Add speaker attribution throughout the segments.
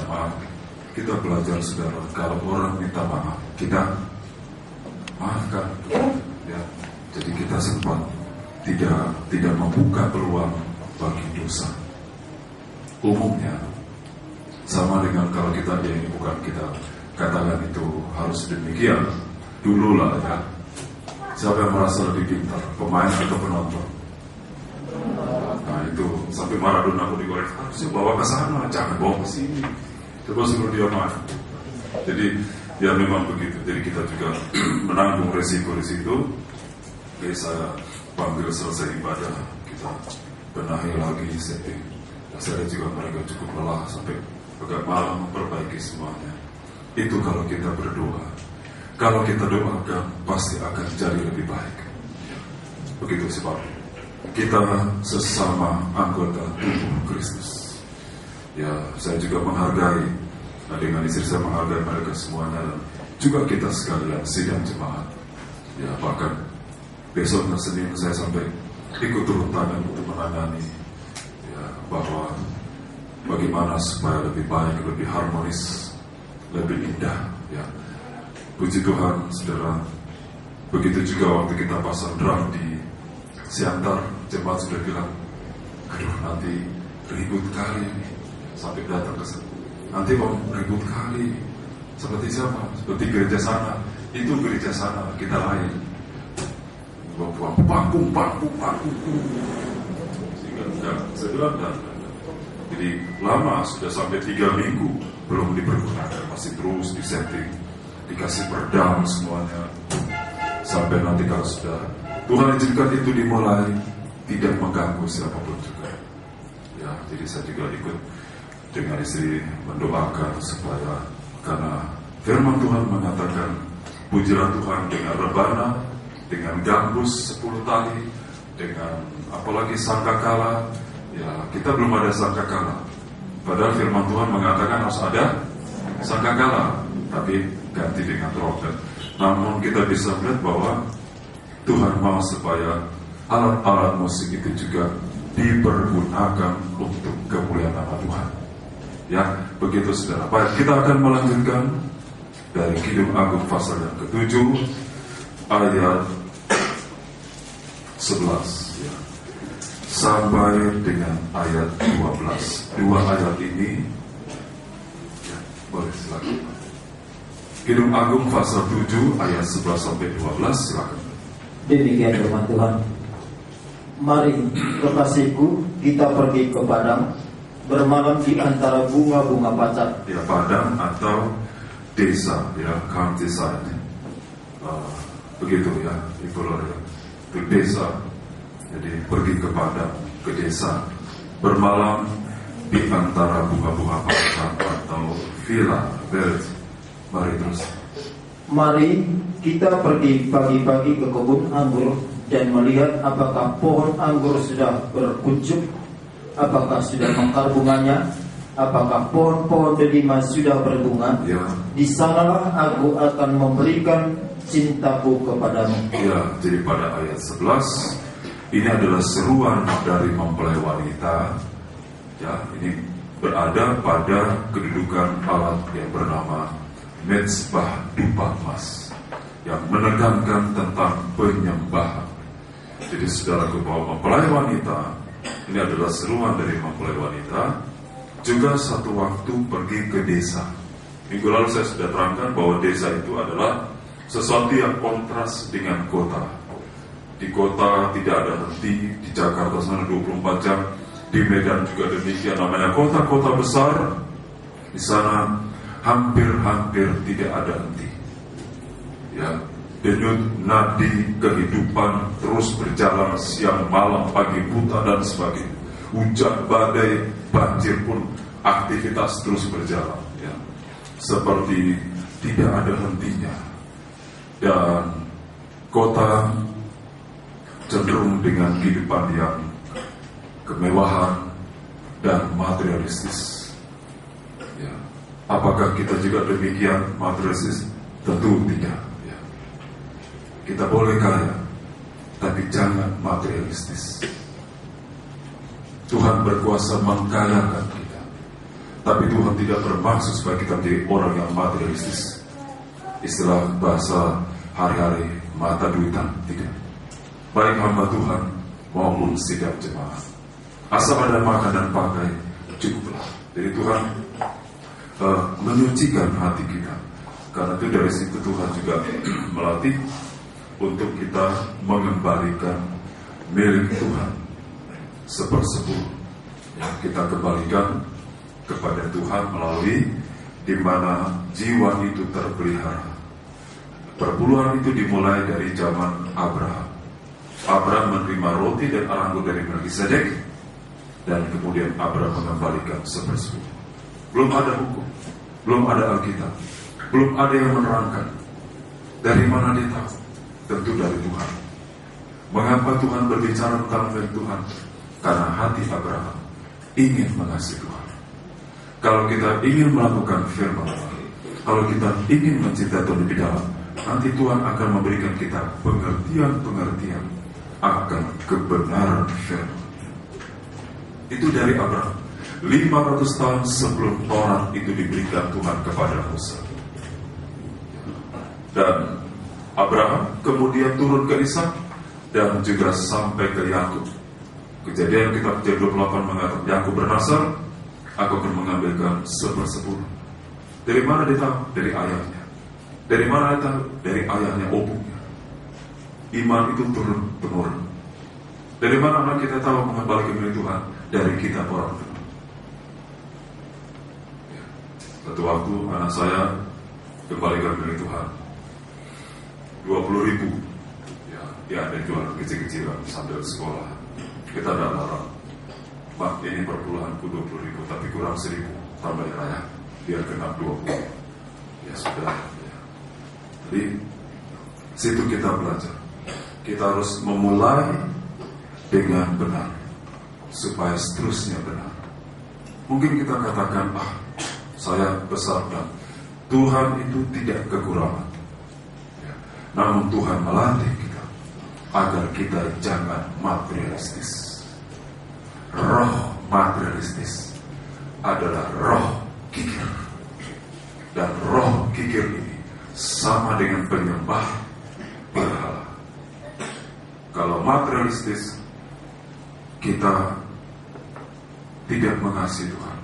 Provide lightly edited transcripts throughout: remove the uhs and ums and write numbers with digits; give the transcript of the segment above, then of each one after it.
Speaker 1: jemaat, kita belajar saudara, kalau orang minta maaf, kita maafkan, ya. Jadi kita sempat tidak membuka peluang bagi dosa. Umumnya sama dengan kalau kita ini bukan kita katakan itu harus demikian. Dulu lah ya. Siapa yang merasa lebih pintar, pemain atau penonton? Nah itu sampai Maradona aku digoreng, harusnya bawa ke sana, jangan bawa ke sini. Coba suruh dia main. Jadi ya memang begitu. Jadi kita juga menanggung resiko di situ. Oke, saya panggil selesai ibadah, kita benahi lagi setting. Saya juga mereka cukup lelah sampai agak malam memperbaiki semuanya. Itu kalau kita berdoa. Kalau kita doakan pasti akan jadi lebih baik. Begitu sebab kita sesama anggota tubuh Kristus. Ya, saya juga menghargai, dengan istri saya menghargai mereka semuanya, dan juga kita sekalian sidang jemaat. Ya, bahkan besok Senin saya sampai ikut turun tangan untuk menangani, ya, bahwa bagaimana supaya lebih baik, lebih harmonis, lebih indah. Ya, puji Tuhan, saudara. Begitu juga waktu kita pasang drum di Siantar, jemaat sudah bilang, aduh nanti ribut kali ini. Sampai datang ke sana, nanti mau ribut kali. Seperti siapa? Seperti gereja sana. Itu gereja sana, kita lain. Buang panggung. Sehingga enggak, saya bilang enggak. Jadi lama, sudah sampai 3 minggu belum dipergunakan, masih terus disetting, dikasih perdam semuanya. Sampai nanti kalau sudah Tuhan izinkan itu dimulai, tidak mengganggu siapapun juga. Ya, jadi saya juga ikut dengan istri mendoakan supaya, karena firman Tuhan mengatakan, pujilah Tuhan dengan rebana, dengan gambus 10 tali, dengan apalagi sangkakala. Ya, kita belum ada sangkakala. Padahal firman Tuhan mengatakan harus ada sangkakala, tapi ganti dengan trompet. Namun kita bisa melihat bahwa Tuhan mau supaya alat-alat musik itu juga dipergunakan untuk kemuliaan nama Tuhan. Ya, begitu saudara. Baik, kita akan melanjutkan dari Kidung Agung pasal yang ke-7 ayat 11 ya, sampai dengan ayat 12. 2 ayat ini ya, boleh silakan. Kidung Agung pasal 7 ayat 11 sampai 12, silakan.
Speaker 2: Demikian firman Tuhan. Mari kekasihku, kita pergi ke padang, bermalam di antara bunga-bunga pacar.
Speaker 1: Ya, padang atau desa, ya, countryside. Begitu ya, Ibu Lore. Itu desa. Jadi pergi ke padang, ke desa, bermalam di antara bunga-bunga pacar atau villa, village. Mari terus.
Speaker 2: Mari kita pergi pagi-pagi ke kebun anggur dan melihat apakah pohon anggur sudah berkuncup, apakah sudah mekar bunganya, apakah pohon-pohon delima sudah berbunga.
Speaker 1: Ya.
Speaker 2: Di sanalah aku akan memberikan cintaku kepadamu.
Speaker 1: Ya, jadi pada ayat 11 ini adalah seruan dari mempelai wanita. Ya, ini berada pada kedudukan alat yang bernama mezbah dupa emas, yang menekankan tentang penyembahan. Jadi saudaraku, bahwa mempelai wanita ini adalah seruan dari mempelai wanita. Juga satu waktu pergi ke desa. Minggu lalu saya sudah terangkan bahwa desa itu adalah sesuatu yang kontras dengan kota. Di kota tidak ada henti, di Jakarta sana 24 jam, di Medan juga demikian, namanya kota-kota besar. Di sana hampir tidak ada henti. Ya, denyut nadi kehidupan terus berjalan, siang malam, pagi buta dan sebagainya. Hujan, badai, banjir pun aktivitas terus berjalan. Ya, seperti tidak ada hentinya. Dan kota cenderung dengan kehidupan yang kemewahan dan materialistis. Ya. Apakah kita juga demikian materialistis? Tentu tidak. Ya. Kita boleh kaya, tapi jangan materialistis. Tuhan berkuasa mengkayakan kita, Tapi Tuhan tidak bermaksud supaya kita menjadi orang yang materialistis. Istilah bahasa hari-hari, mata duitan, tidak. Baik hamba Tuhan maupun sidang jemaat, asal ada makan dan pakai cukuplah. Jadi Tuhan menyucikan hati kita. Karena itu dari situ Tuhan juga melatih untuk kita mengembalikan milik Tuhan sepersepuluh. Yang kita kembalikan kepada Tuhan melalui di mana jiwa itu terpelihara. Perpuluhan itu dimulai dari zaman Abraham. Abraham menerima roti dan anggur dari Melkisedek, dan kemudian Abraham mengembalikan sepersepuluh. Belum ada hukum, belum ada Alkitab, belum ada yang menerangkan. Dari mana dia tahu? Tentu dari Tuhan. Mengapa Tuhan berbicara tentang milik Tuhan? Karena hati Abraham ingin mengasihi Tuhan. Kalau kita ingin melakukan firman, kalau kita ingin mencintai Tuhan lebih dalam, nanti Tuhan akan memberikan kita pengertian-pengertian akan kebenaran firman. Itu dari Abraham. 500 tahun sebelum Taurat itu diberikan Tuhan kepada Musa. Dan Abraham kemudian turun ke Ishak dan juga sampai ke Yakub. Kejadian kitab 28 mengatakan Yakub bernasar, aku akan mengambilkan sepersepuluh. Dari mana dia tahu? Dari ayahnya. Dari mana dia tahu? Dari ayahnya, opungnya. Iman itu turun temurun. Dari mana anak kita tahu mengembalikan milik Tuhan? Dari kita orang tua. Satu waktu anak saya kembalikan milik Tuhan 20.000. Ya, dia ada jual kecil-kecilan sambil sekolah. Kita tidak larang. Mak, ini perpuluhanku 20.000, tapi kurang 1.000 tambah raya, biar kena 20. Ya sudah. Ya. Jadi situ kita belajar. Kita harus memulai dengan benar supaya seterusnya benar. Mungkin kita katakan, saya besar dan Tuhan itu tidak kekurangan. Ya. Namun Tuhan melatih kita agar kita jangan materialistis. Roh materialistis adalah roh kikir. Dan roh kikir ini sama dengan penyembah berhala. Kalau materialistis, kita tidak mengasihi Tuhan.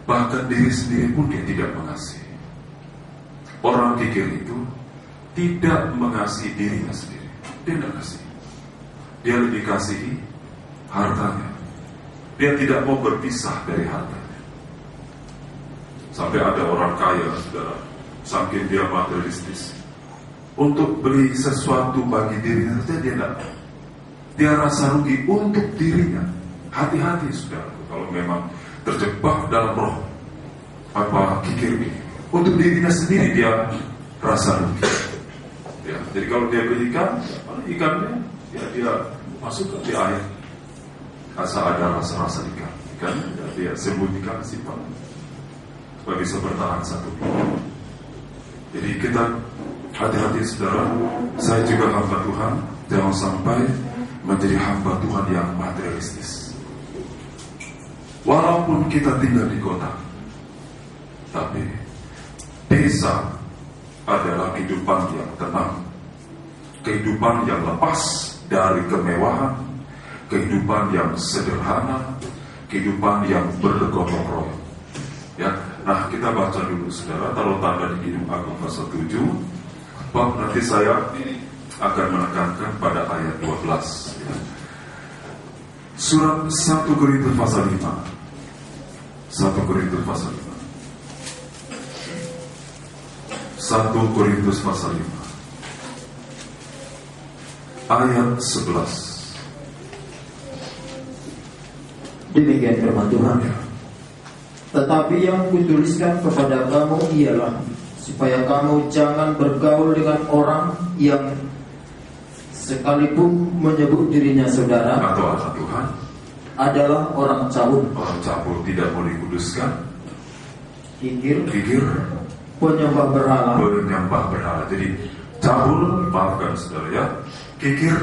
Speaker 1: Bahkan diri sendiri pun dia tidak mengasihi. Orang kikir itu tidak mengasihi dirinya sendiri. Dia tidak kasih. Dia lebih kasihi hartanya. Dia tidak mau berpisah dari hartanya. Sampai ada orang kaya, saudara, saking dia materialistis, untuk beli sesuatu bagi dirinya saja dia tidak. Dia rasa rugi untuk dirinya. Hati-hati, saudara, kalau memang terjebak dalam roh kikir ini, untuk dirinya sendiri dia rasa rugi. Ya, jadi kalau dia beli ikannya, ya dia masukkan di air. Asal ada rasa-rasa ikan, dia sembunyikan simpan supaya bisa bertahan satu minggu. Jadi kita hati-hati, saudara. Saya juga hamba Tuhan, jangan sampai menjadi hamba Tuhan yang materialistis. Walaupun kita tinggal di kota, tapi desa adalah kehidupan yang tenang, kehidupan yang lepas dari kemewahan, kehidupan yang sederhana, kehidupan yang bergotong royong. Ya, nah kita baca dulu, saudara, taruh tanda di Kidung Agung pasal 7. Bab nanti saya akan menekankan pada ayat 12. Ya. Surat 1 Korintus pasal 5. 1 Korintus pasal 5. 1 Korintus pasal 5 ayat 11.
Speaker 2: Demikian firman Tuhan. Tetapi yang kutuliskan kepada kamu ialah supaya kamu jangan bergaul dengan orang yang sekalipun menyebut dirinya saudara
Speaker 1: atau anak Tuhan
Speaker 2: adalah orang cabul.
Speaker 1: Orang cabul tidak mau dikuduskan,
Speaker 2: Kikir,
Speaker 1: penyembah berhala. Jadi cabul, maafkan saudara ya, kikir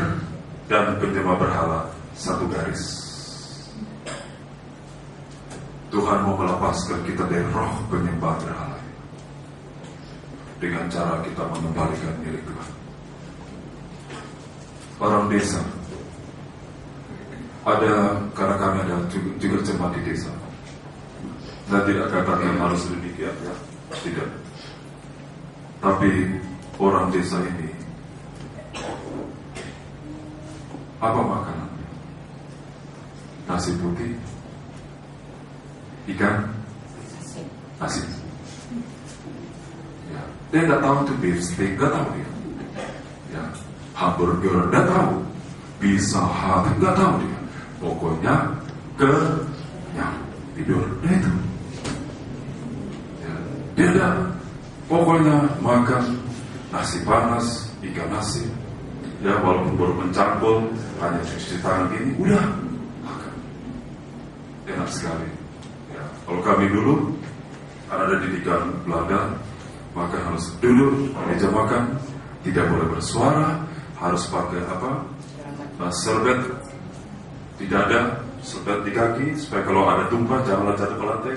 Speaker 1: dan penyembah berhala satu garis. Tuhan mau melepaskan kita dari roh penyembah berhala dengan cara kita mengembalikan milik Tuhan. Orang desa, karena kami ada juga jemaat di desa. Saya tidak katakan harus demikian, ya, tidak. Tapi orang desa ini, apa makanannya? Nasi putih, ikan, asin. Ya, dia nggak tahu itu beef steak, nggak tahu dia. Ya, hamburger, nggak tahu. Pizza Hut, nggak tahu dia. Pokoknya kenyang, tidur, itu. Ya, dia ada, pokoknya makan nasi panas, ikan asin. Ya, walaupun baru mencangkul, hanya cuci tangan gini, udah makan. Enak sekali. Ya, kalau kami dulu ada didikan Belanda, maka harus duduk meja makan, tidak boleh bersuara, harus pakai serbet di dada, serbet di kaki, supaya kalau ada tumpah janganlah jatuh ke lantai.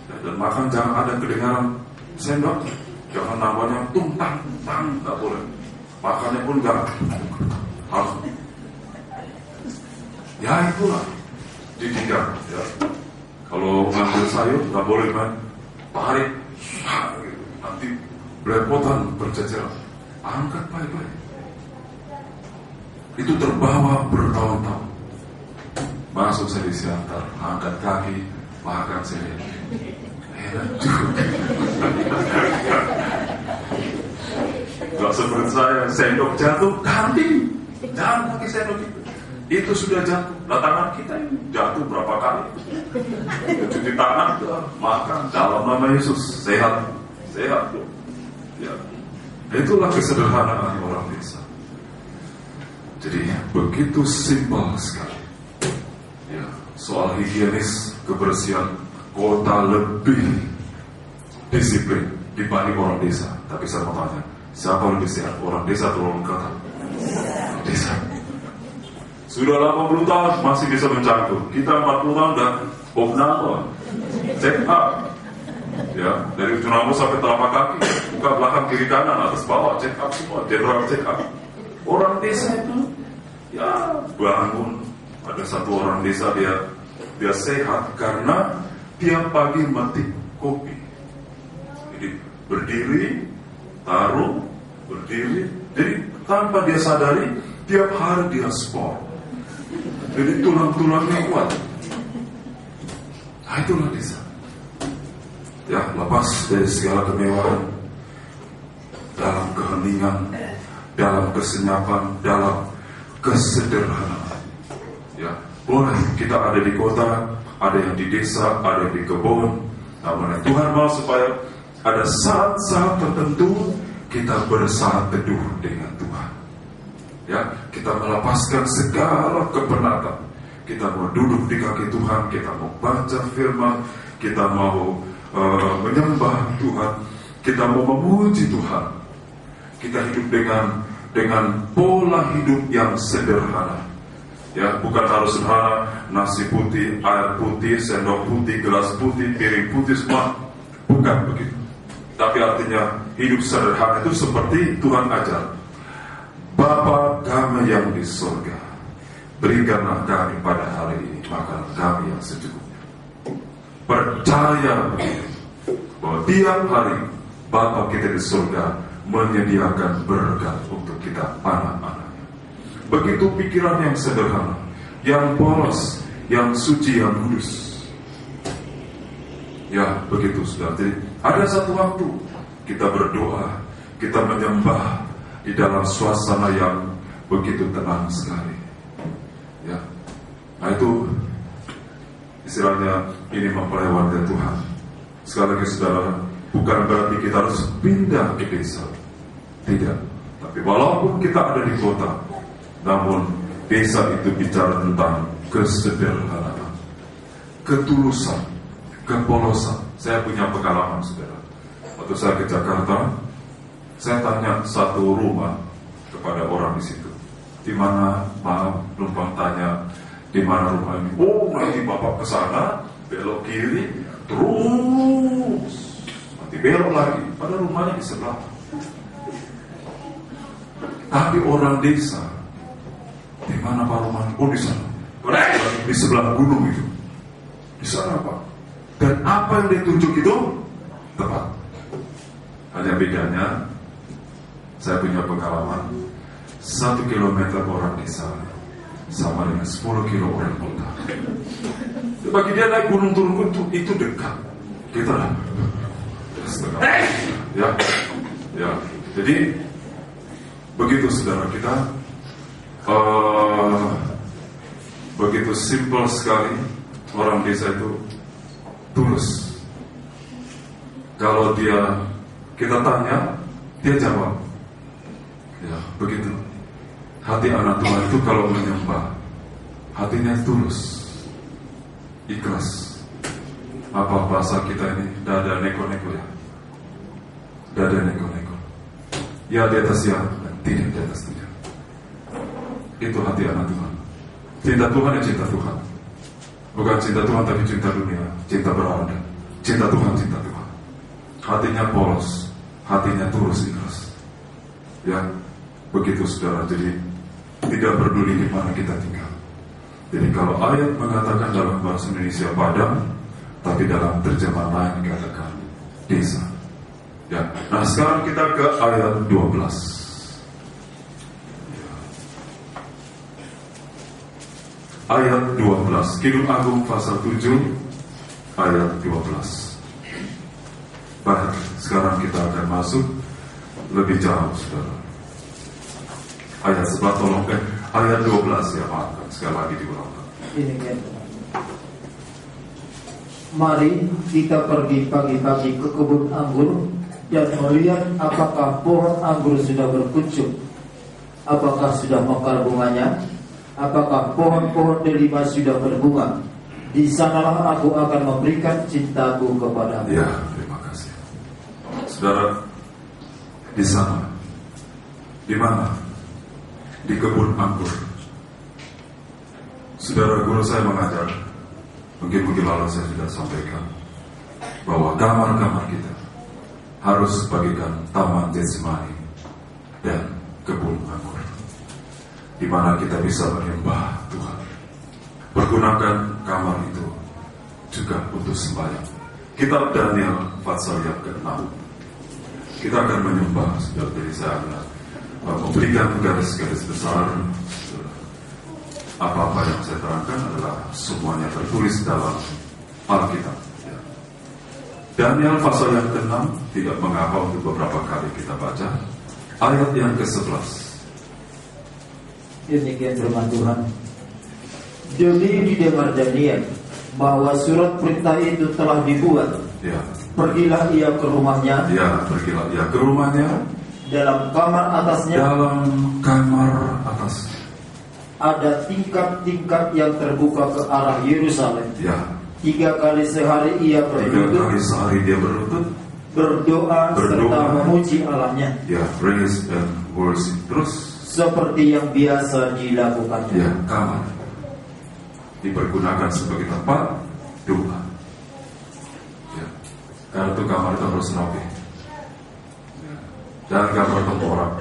Speaker 1: Ya, dan makan jangan ada kedengaran sendok, jangan namanya tang, nggak boleh. Makannya pun nggak harus. Ya itulah didikan. Ya. Kalau ngambil sayur nggak boleh kan, tarik, nanti belepotan berceceran. Angkat baik-baik. Itu terbawa bertahun-tahun. Masuk saya di siantar, angkat kaki, makan saya. Enak juga. Gak seperti saya, sendok jatuh, ganti. Jangan pakai sendok itu. Itu sudah jatuh. Nah, tangan kita ini jatuh berapa kali. Cuci tangan, makan dalam nama Yesus. Sehat. Sehat. Ya. Itulah kesederhanaan orang desa. Jadi begitu simpel sekali. Ya, soal higienis, kebersihan, kota lebih disiplin dibanding orang desa. Tapi saya mau tanya, siapa lebih sehat, orang desa atau orang kota? Desa. Sudah 80 tahun masih bisa mencangkul. Kita 40 tahun dan opname, check up. Ya, dari ujung rambut sampai telapak kaki, buka belakang kiri kanan atas bawah, check up semua, general check up. Orang desa itu, ya bangun. Ada satu orang desa dia sehat karena tiap pagi metik kopi. Jadi berdiri, taruh, berdiri. Jadi tanpa dia sadari, tiap hari dia sport. Jadi tulang-tulangnya kuat. Nah itulah desa. Ya, lepas dari segala kemewahan, dalam keheningan, dalam kesenyapan, dalam kesederhanaan. Ya, boleh kita ada di kota, ada yang di desa, ada yang di kebun. Namun Tuhan mau supaya ada saat-saat tertentu kita bersaat teduh dengan Tuhan. Ya, kita melepaskan segala kepenatan. Kita mau duduk di kaki Tuhan, kita mau baca firman, kita mau menyembah Tuhan, kita mau memuji Tuhan. Kita hidup dengan pola hidup yang sederhana. Ya, bukan harus sederhana, nasi putih, air putih, sendok putih, gelas putih, piring putih semua. Bukan begitu. Tapi artinya hidup sederhana itu seperti Tuhan ajar. Bapa kami yang di surga, berikanlah kami pada hari ini makanan kami yang secukupnya. Percaya bahwa tiap hari Bapa kita di surga menyediakan berkat untuk kita anak-anaknya. Begitu pikiran yang sederhana, yang polos, yang suci, yang kudus. Ya, begitu sudah. Jadi ada satu waktu kita berdoa, kita menyembah di dalam suasana yang begitu tenang sekali. Ya, nah itu istilahnya ini mempelai warga Tuhan. Sekali lagi saudara, bukan berarti kita harus pindah ke desa. Tidak. Tapi walaupun kita ada di kota, namun desa itu bicara tentang kesederhanaan, ketulusan, kepolosan. Saya punya pengalaman saudara. Waktu saya ke Jakarta, saya tanya satu rumah kepada orang di situ. Di mana, maaf, numpang tanya, di mana rumah ini? Oh, nanti bapak ke sana, belok kiri, terus nanti belok lagi, padahal rumahnya di sebelah. Tapi orang desa, di mana Pak rumah? Oh di sana, di sebelah gunung itu, di sana Pak. Dan apa yang ditunjuk itu tepat. Hanya bedanya, saya punya pengalaman 1 kilometer orang desa sama dengan 10 kilo orang kota. Bagi dia naik gunung turun itu dekat. Kita lah. Ya. Jadi begitu saudara kita, begitu simpel sekali orang desa itu tulus. Kalau kita tanya, dia jawab. Ya, begitu. Hati anak Tuhan itu kalau menyembah, hatinya tulus, ikhlas. Apa bahasa kita ini? Dada neko-neko ya. Dada neko-neko. Ya di atas ya, tidak di atas tidak. Itu hati anak Tuhan. Cinta Tuhan ya cinta Tuhan. Bukan cinta Tuhan tapi cinta dunia, cinta berada. Cinta Tuhan, cinta Tuhan. Hatinya polos, hatinya tulus, ikhlas. Ya, begitu saudara. Jadi tidak peduli di mana kita tinggal. Jadi kalau ayat mengatakan dalam bahasa Indonesia padang, tapi dalam terjemahan lain dikatakan desa. Ya. Nah sekarang kita ke ayat 12. Ayat 12, Kidung Agung pasal 7 ayat 12. Baik, sekarang kita akan masuk lebih jauh saudara. Ayat 11 tolong ayat 12 ya Pak, sekali lagi diulang.
Speaker 2: Ini kan. Mari kita pergi pagi-pagi ke kebun anggur dan melihat apakah pohon anggur sudah berkuncup, apakah sudah mekar bunganya, apakah pohon-pohon delima sudah berbunga. Di sanalah aku akan memberikan cintaku kepadamu.
Speaker 1: Ya, terima kasih. Saudara, di sana, di mana? Di kebun anggur. Saudara guru saya mengajar, mungkin lalu saya sudah sampaikan, bahwa kamar-kamar kita harus bagikan taman Getsemani dan kebun anggur, di mana kita bisa menyembah Tuhan. Pergunakan kamar itu juga untuk sembahyang. Kitab Daniel pasal yang ke-6. Kita akan menyembah, seperti saya memberikan garis-garis besar. Apa-apa yang saya terangkan adalah semuanya tertulis dalam Alkitab. Daniel pasal yang ke-6, tidak mengapa untuk beberapa kali kita baca. Ayat yang ke-11.
Speaker 2: Demikian firman Tuhan. Demi didengar Daniel bahwa surat perintah itu telah dibuat.
Speaker 1: Ya.
Speaker 2: Pergilah ia ke rumahnya.
Speaker 1: Ya, pergilah ia ke rumahnya.
Speaker 2: Dalam kamar atasnya.
Speaker 1: Dalam kamar atas.
Speaker 2: Ada tingkat-tingkat yang terbuka ke arah Yerusalem.
Speaker 1: Ya.
Speaker 2: 3 kali sehari ia berlutut.
Speaker 1: 3 kali sehari dia berlutut.
Speaker 2: Berdoa serta memuji Allahnya.
Speaker 1: Ya, praise and worship. Terus
Speaker 2: seperti yang biasa dilakukannya.
Speaker 1: Ya, kamar dipergunakan sebagai tempat doa. Ya, karena itu kamar itu harus rapi. Ya. Jangan gambar tengkorak.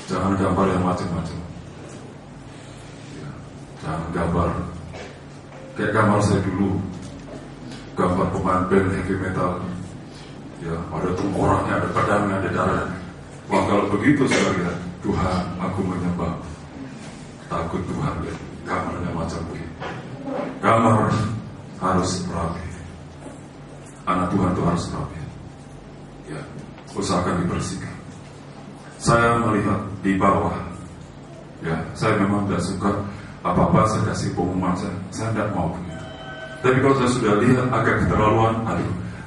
Speaker 1: Jangan gambar yang macam-macam. Ya. Jangan gambar kayak gambar saya dulu, gambar pemain band heavy metal. Ya, ada tengkoraknya, ada pedangnya, ada darahnya. Wah, kalau begitu saya lihat, Tuhan, aku menyembah. Takut Tuhan, ya. Kamarnya macam begini. Kamar harus rapi. Anak Tuhan itu harus rapi. Ya, usahakan dibersihkan. Saya melihat di bawah. Ya, saya memang tidak suka apa-apa saya kasih pengumuman, saya tidak mau begitu. Tapi kalau saya sudah lihat agak keterlaluan,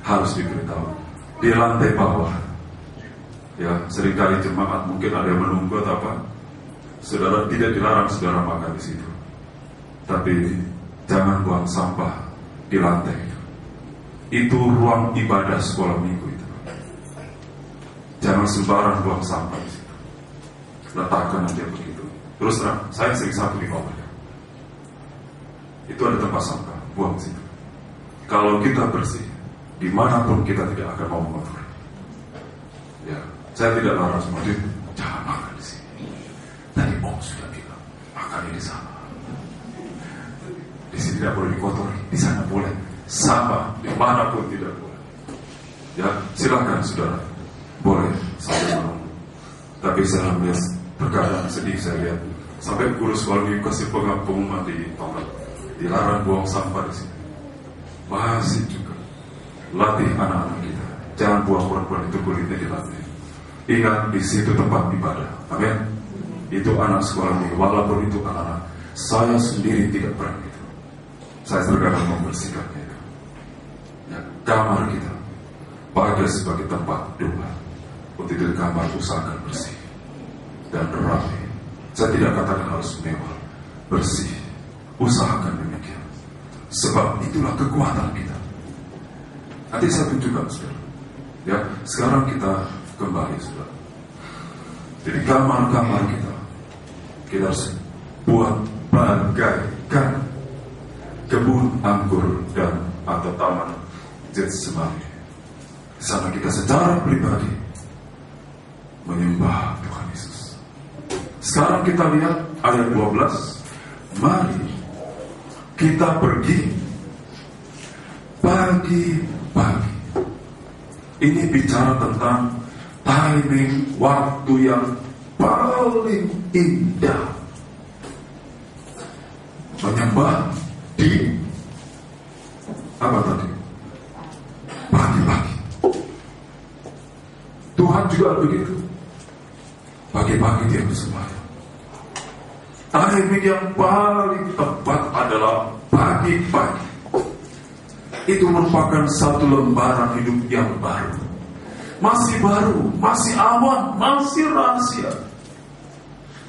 Speaker 1: harus diberitahu. Di lantai bawah. Ya, seringkali jemaat mungkin ada yang menunggu atau apa. Saudara tidak dilarang saudara makan di situ. Tapi jangan buang sampah di lantai itu. Itu ruang ibadah sekolah minggu itu. Jangan sembarang buang sampah di situ. Letakkan aja begitu. Terus terang, saya sering sapu di bawah. itu ada tempat sampah, buang di situ. Kalau kita bersih, dimanapun kita tidak akan mau mengotori. Ya, saya tidak larang semua itu, jangan makan di sini. Tadi Om sudah bilang, makan di sana. Di sini tidak boleh dikotori, di sana boleh. Sama, dimanapun tidak boleh. Ya, silakan saudara, boleh sambil menunggu. Tapi saya melihat terkadang sedih saya lihat sampai guru sekolah ini kasih pengumuman di toilet, dilarang buang sampah di sini. Masih juga latih anak-anak kita, jangan buang perempuan itu kulitnya dilatih. Ingat di situ tempat ibadah, amin. Itu anak sekolah ini, walaupun itu anak-anak, saya sendiri tidak pernah itu. Saya terkadang membersihkannya itu. Ya, kamar kita pakai sebagai tempat doa. Untuk itu kamar usahakan bersih dan rapi. Saya tidak katakan harus mewah, bersih. Usahakan demikian. Sebab itulah kekuatan kita. Nanti saya tunjukkan, saudara. Ya, sekarang kita kembali, saudara. Jadi kamar-kamar kita harus buat bagaikan kebun anggur dan atau taman Getsemani. Di sana kita secara pribadi menyembah Tuhan Yesus. Sekarang kita lihat ayat 12. Mari kita pergi pagi-pagi. Ini bicara tentang timing waktu yang paling indah. Menyembah di apa tadi? Pagi-pagi. Tuhan juga begitu. Pagi-pagi dia bersembahyang. Timing yang paling tepat adalah pagi-pagi. Itu merupakan satu lembaran hidup yang baru. Masih baru, masih aman, masih rahasia.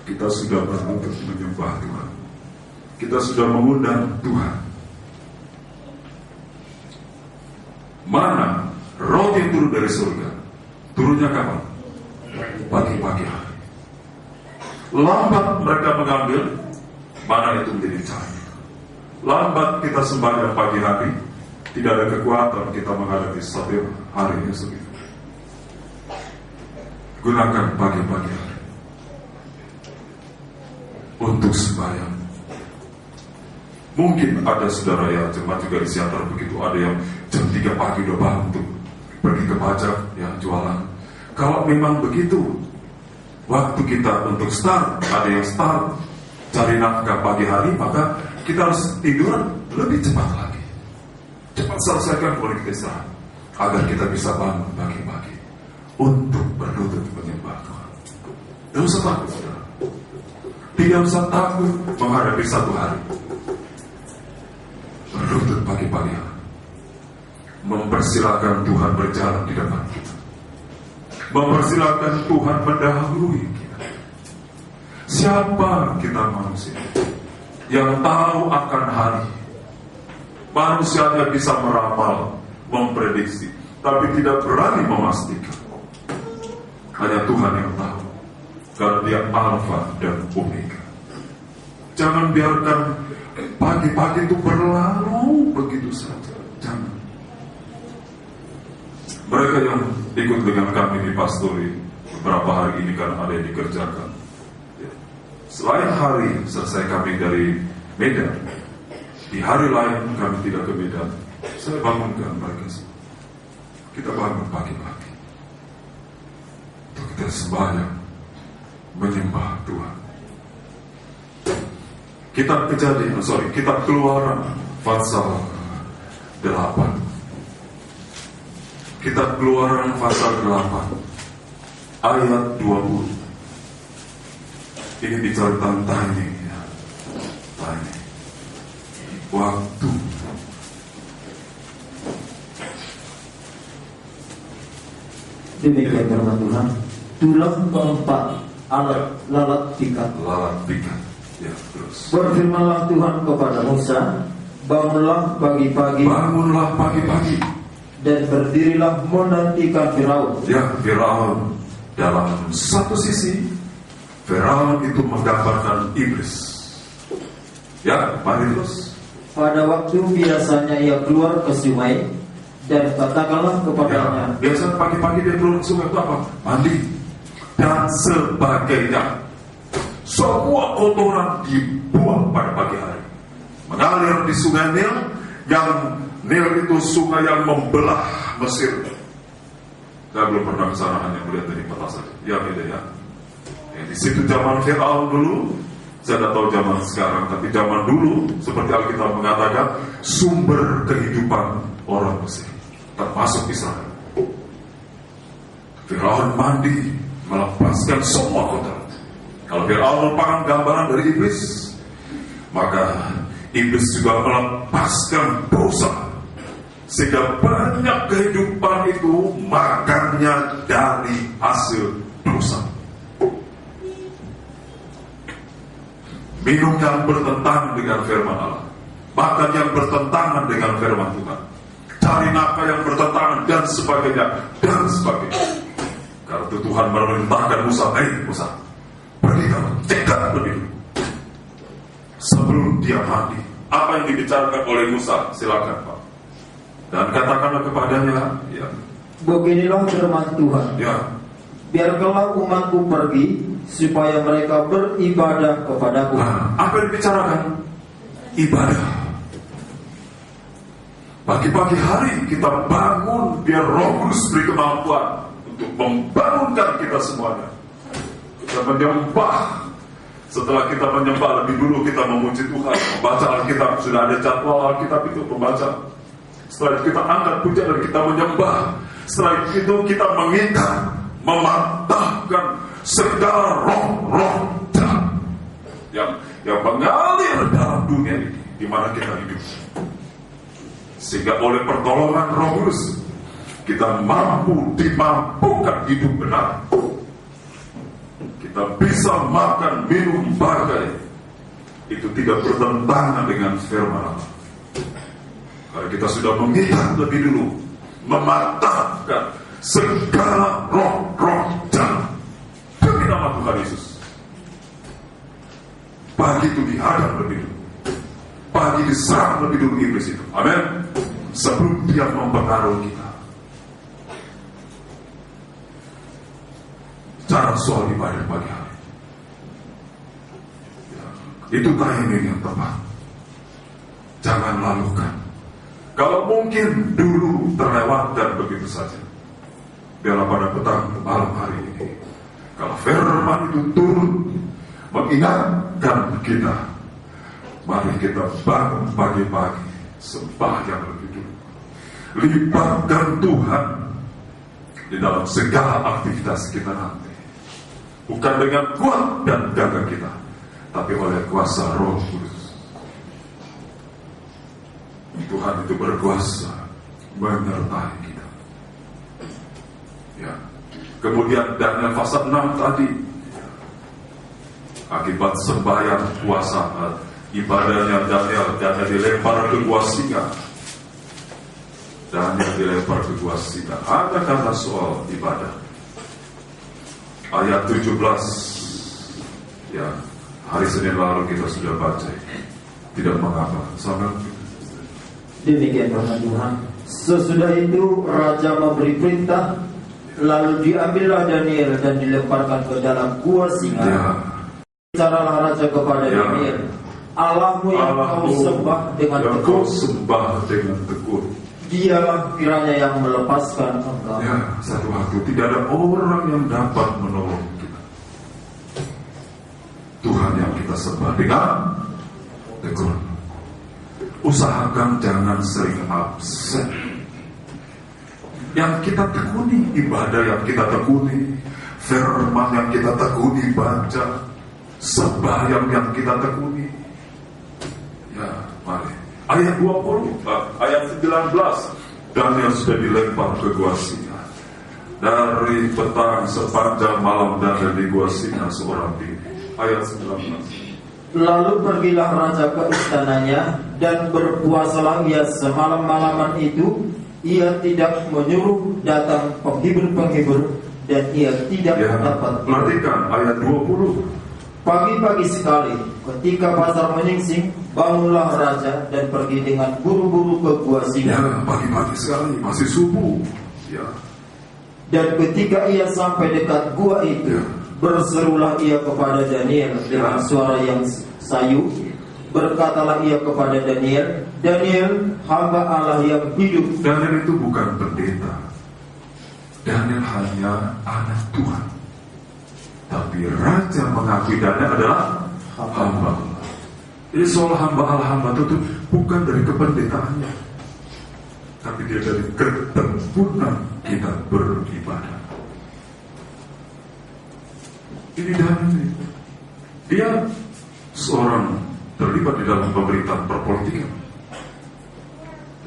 Speaker 1: Kita sudah berangkat menyembah Tuhan. Kita sudah mengundang Tuhan. Mana roti yang turun dari surga? Turunnya kapan? Pagi-pagi hari. Lambat mereka mengambil, mana itu menjadi cahaya. Lambat kita sembahyang pagi hari, tidak ada kekuatan kita menghadapi satu hari esok itu. Gunakan pagi-pagi hari untuk sembahyang. Mungkin ada saudara yang jemaat juga di Siantar begitu, ada yang jam 3 pagi udah bangun untuk pergi ke pajak, ya jualan. Kalau memang begitu, waktu kita untuk start, ada yang start cari nafkah pagi hari, maka kita harus tidur lebih cepat lagi. Cepat selesaikan boleh kita istirahat, agar kita bisa bangun pagi-pagi untuk berlutut menyembah Tuhan. Tidak usah takut, saudara. Tidak usah takut menghadapi satu hari. Berlutut pagi-pagi hari, mempersilakan Tuhan berjalan di depan kita, mempersilakan Tuhan mendahului kita. Siapa kita manusia yang tahu akan hari? Manusia hanya bisa meramal, memprediksi, tapi tidak berani memastikan. Hanya Tuhan yang tahu, karena Dia Alfa dan Omega. Jangan biarkan pagi-pagi itu berlalu begitu saja. Jangan. Mereka yang ikut dengan kami di pastori beberapa hari ini kan ada yang dikerjakan. Selain hari selesai kami dari Medan, di hari lain kami tidak ke Medan. Saya bangunkan mereka semua. Kita bangun pagi-pagi untuk kita sembahyang menyembah Tuhan. Kitab Keluaran pasal 8. Kitab Keluaran pasal 8 ayat 20. Ini bicara tentang timing, ya. Timing. Waktu.
Speaker 2: Demikian firman Tuhan. Tulang keempat alat lalat pikat.
Speaker 1: Lalat pikat. Ya, terus.
Speaker 2: Berfirmanlah Tuhan kepada Musa, bangunlah pagi-pagi.
Speaker 1: Bangunlah pagi-pagi.
Speaker 2: Dan berdirilah menantikan Firaun.
Speaker 1: Ya, Firaun. Dalam satu sisi, Firaun itu menggambarkan iblis. Ya, mari terus.
Speaker 2: Pada waktu biasanya ia keluar ke sungai, dan katakanlah kepadanya.
Speaker 1: Biasa pagi-pagi dia keluar ke sungai itu apa? Mandi dan sebagainya. Semua kotoran dibuang pada pagi hari, mengalir di sungai Nil. Yang Nil itu sungai yang membelah Mesir. Saya belum pernah ke sana, hanya melihat dari peta saja. Ya beda ya. Di situ zaman Fir'aun dulu. Saya tidak tahu zaman sekarang, tapi zaman dulu seperti Alkitab mengatakan sumber kehidupan orang Mesir, termasuk Israel. Fir'aun mandi, melepaskan semua kotoran. Kalau Fir'aun merupakan gambaran dari iblis, maka iblis juga melepaskan dosa, sehingga banyak kehidupan itu makannya dari hasil dosa. Minum yang bertentangan dengan firman Allah, makan yang bertentangan dengan firman Tuhan, cari nafkah yang bertentangan, dan sebagainya, dan sebagainya. Karena itu Tuhan memerintahkan Musa, Musa, pergi kamu, cekat lebih dulu. Sebelum dia mandi, apa yang dibicarakan oleh Musa? Silakan Pak. Dan katakanlah kepadanya, ya.
Speaker 2: Beginilah firman Tuhan.
Speaker 1: Ya.
Speaker 2: Biarkanlah umatku pergi, supaya mereka beribadah kepadaku.
Speaker 1: Nah, apa yang dibicarakan? Ibadah. Pagi-pagi hari kita bangun, biar Roh Kudus beri kemampuan untuk membangunkan kita semuanya. Kita menyembah. Setelah kita menyembah, lebih dulu kita memuji Tuhan, membaca Alkitab. Sudah ada jadwal Alkitab itu membaca. Setelah itu kita angkat pujian dan kita menyembah. Setelah itu kita mengikat, mematahkan segala roh-roh yang mengalir dalam dunia ini di mana kita hidup, sehingga oleh pertolongan Roh Kudus kita dimampukan hidup benar. Kita bisa makan, minum, pakai. Itu tidak bertentangan dengan firman Allah. Karena kita sudah mengikat lebih dulu, mematahkan segala roh-roh jahat demi nama Tuhan Yesus. Pagi itu dihadap lebih dulu, pagi diserang lebih dulu iblis itu. Amin. Sebelum dia mempengaruhi kita. Cara soal ibadah pagi hari, ya, itu timing yang tepat. Jangan lalukan. Kalau mungkin dulu terlewatkan begitu saja, biarlah pada petang malam hari ini, kalau firman itu turun mengingatkan kita, mari kita bangun pagi-pagi, sembahyang lebih dulu, libatkan Tuhan di dalam segala aktivitas kita nanti, bukan dengan kuat dan gagah kita, tapi oleh kuasa Roh Kudus. Tuhan itu berkuasa menyertai kita. Ya. Kemudian Daniel pasal 6 tadi, akibat sembahyang puasa ibadahnya Daniel dilempar ke gua singa. Daniel dilempar ke gua singa. Ada kata soal ibadah. Ayat 17. Ya, hari Senin lalu kita sudah baca. Tidak mengapa. Sama
Speaker 2: demikian firman Tuhan. Sesudah itu raja memberi perintah, lalu diambillah Daniel dan dilemparkan ke dalam gua singa. Ya. Bicaralah raja kepada Daniel, Allahmu yang kau sembah dengan tekun, dialah kiranya yang melepaskan engkau.
Speaker 1: Ya, satu waktu tidak ada orang yang dapat menolong kita. Tuhan yang kita sembah dengan tekun. Usahakan jangan sering absen. Yang kita tekuni, ibadah yang kita tekuni, firman yang kita tekuni baca, sembahyang yang kita tekuni. Ya, mari. Ayat 20, ayat 19, Daniel sudah dilempar ke gua singa. Dari petang sepanjang malam dan di gua singa seorang diri. Ayat 19.
Speaker 2: Lalu pergilah raja ke istananya, dan berpuasalah ia semalam-malaman itu. Ia tidak menyuruh datang penghibur-penghibur, dan ia tidak dapat.
Speaker 1: Perhatikan ayat 20.
Speaker 2: Pagi-pagi sekali, ketika pasar menyingsing, bangunlah raja dan pergi dengan buru-buru ke gua singa.
Speaker 1: Ya, pagi-pagi sekali, masih subuh. Ya.
Speaker 2: Dan ketika ia sampai dekat gua itu, berserulah ia kepada Daniel dengan suara yang sayu. Berkatalah ia kepada Daniel, Daniel, hamba Allah yang hidup.
Speaker 1: Daniel itu bukan pendeta. Daniel hanya anak Tuhan. Tapi raja mengakui Daniel adalah hamba Allah. Jadi soal hamba Allah itu bukan dari kependetaannya, tapi dia dari ketempunan kita beribadah. Ini Daniel. Dia seorang terlibat di dalam pemerintahan perpolitikan,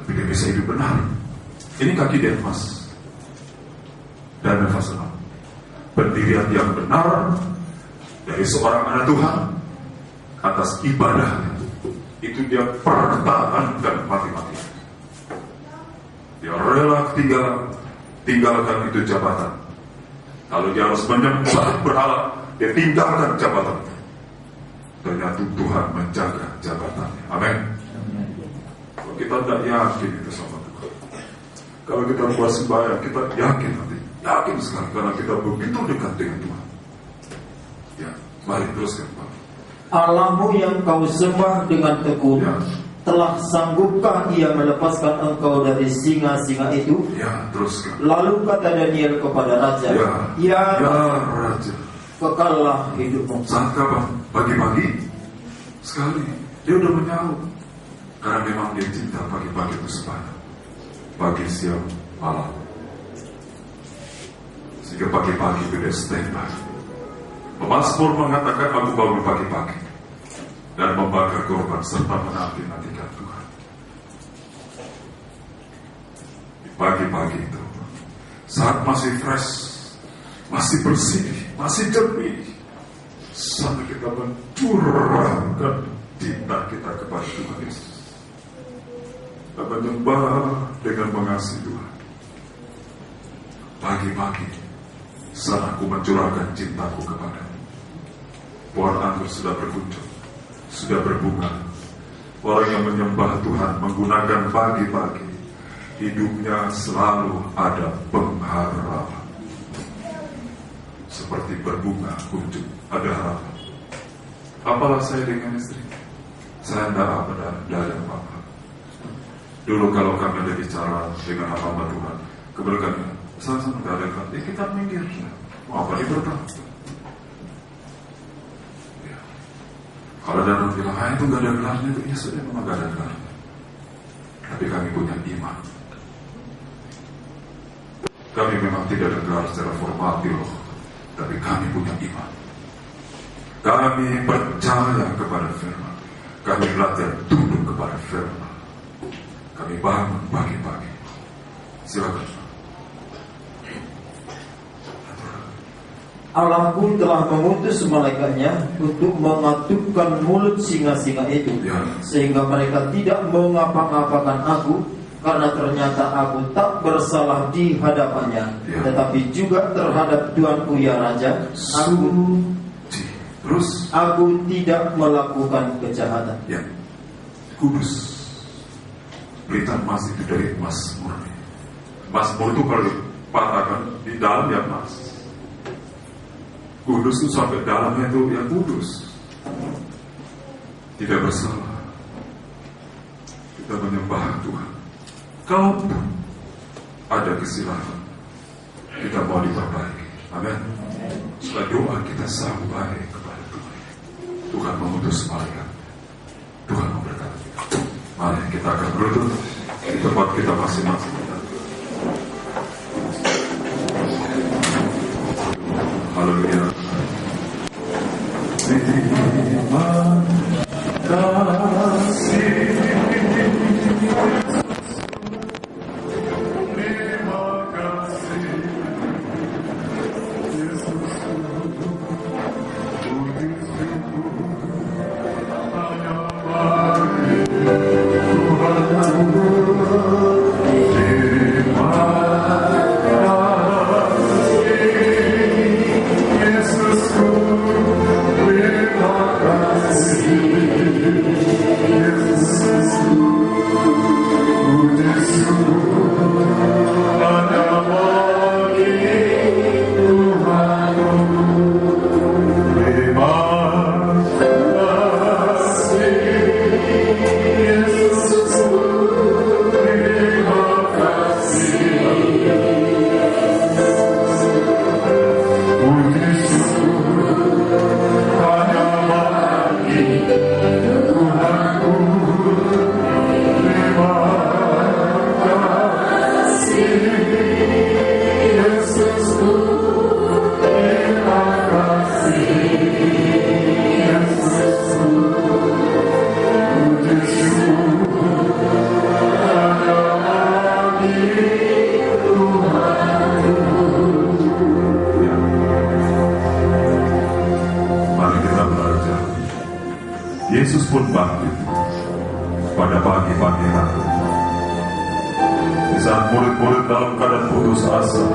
Speaker 1: tapi dia bisa hidup benar. Ini kaki Demas dan Demas, pendirian yang benar dari seorang anak Tuhan atas ibadahnya. Itu dia pertahankan mati-mati. Dia rela tinggalkan itu jabatan. Kalau dia harus menyembah berhala, dia tinggalkan jabatan. Ternyata Tuhan menjaga jabatannya. Amin. Kalau kita tidak yakin itu sama Tuhan, kalau kita buat sembahyang, kita yakin nanti. Yakin sekali karena kita begitu dekat dengan Tuhan. Ya, mari teruskan Pak.
Speaker 2: Allahmu yang kau sembah dengan tekun, telah sanggupkah ia melepaskan engkau dari singa-singa itu?
Speaker 1: Ya, teruskan.
Speaker 2: Lalu kata Daniel kepada raja, Ya
Speaker 1: Raja,
Speaker 2: kekallah hidupmu.
Speaker 1: saat kapan? Pagi-pagi sekali dia udah menyaut, karena memang dia cinta pagi-pagi bersembah, pagi, siang, malam. Sehingga pagi-pagi itu dia standby. Pemazmur mengatakan, aku bangun pagi-pagi dan membakar korban serta menanti-nantikan Tuhan. Di pagi-pagi itu, saat masih fresh, masih bersih, masih jernih, sampai kita mencurahkan cinta kita kepada Tuhan Yesus, dan menyembah dengan mengasihi Tuhan. Pagi-pagi saat aku mencurahkan cintaku kepadamu, pohon anggur sudah berkunjung, sudah berbunga. Orang yang menyembah Tuhan menggunakan pagi-pagi, hidupnya selalu ada pengharapan. Seperti berbunga kunjung, ada harapan. Apalah saya dengan istri, saya tidak ada apa-apa. Dulu kalau kami ada bicara dengan hamba Tuhan, kemudian kami sama-sama tidak ada kata, kita minggir, mau apa dipertahankan. Ya. Kalau ada orang bilang, itu nggak ada gelarnya, ya sudah, memang nggak ada gelarnya. Tapi kami punya iman. Kami memang tidak ada gelar secara formal, tapi kami punya iman. Kami percaya kepada firman. Kami belajar tunduk kepada firman. Kami bangun pagi-pagi. Silakan.
Speaker 2: Allah pun telah mengutus malaikatnya untuk mengatupkan mulut singa-singa itu, sehingga mereka tidak mengapa-ngapakan aku, karena ternyata aku tak bersalah di hadapannya, tetapi juga terhadap Tuanku ya Raja. Aku tidak melakukan kejahatan.
Speaker 1: Ya, kudus. Berita emas itu dari emas murni. Mazmur itu kalau dipatahkan di dalam ya emas. Kudus itu sampai dalamnya itu yang kudus, tidak bersalah. Kita menyembah Tuhan. Kalaupun ada kesilapan, kita mau diperbaiki. Amin. Setelah doa kita sampai kepada Tuhan. Tuhan mengutus malaikat. Tuhan memberkati. Mari kita akan berlutut di tempat kita masing-masing. Haleluya. Terima kasih.
Speaker 3: Yesus,
Speaker 1: Ya. Mari kita belajar. Yesus pun bangkit pada pagi-pagi hari. Di saat murid-murid dalam keadaan putus asa,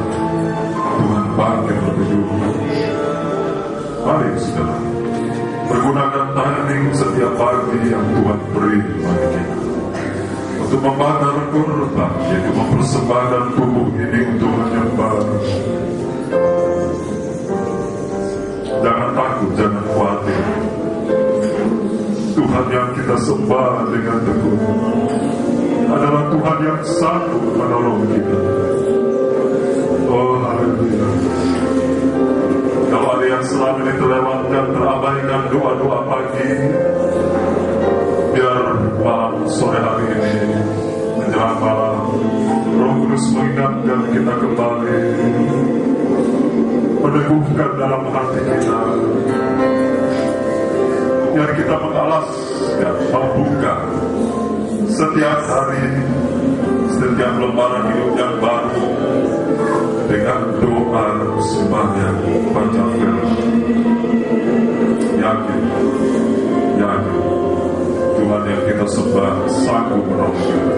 Speaker 1: Tuhan bangkit lebih dulu. Mari saudara, pergunakan timing setiap pagi yang Tuhan beri bagi kita untuk membakar korban, yaitu mempersembahkan tubuh ini untuk menyembah. Jangan takut, jangan khawatir. Tuhan yang kita sembah dengan tekun adalah Tuhan yang sanggup menolong kita. Oh haleluya. Kalau ada yang selama ini terlewatkan, terabaikan doa-doa pagi, biar malam sore hari ini menjelang malam Roh Kudus mengingatkan kita kembali, meneguhkan dalam hati kita, biar kita mengalas dan membuka setiap hari, setiap lembaran hidup yang baru dengan doa sebanyak panjang firman. Yakin Tuhan yang kita sembah sanggup menolong kita.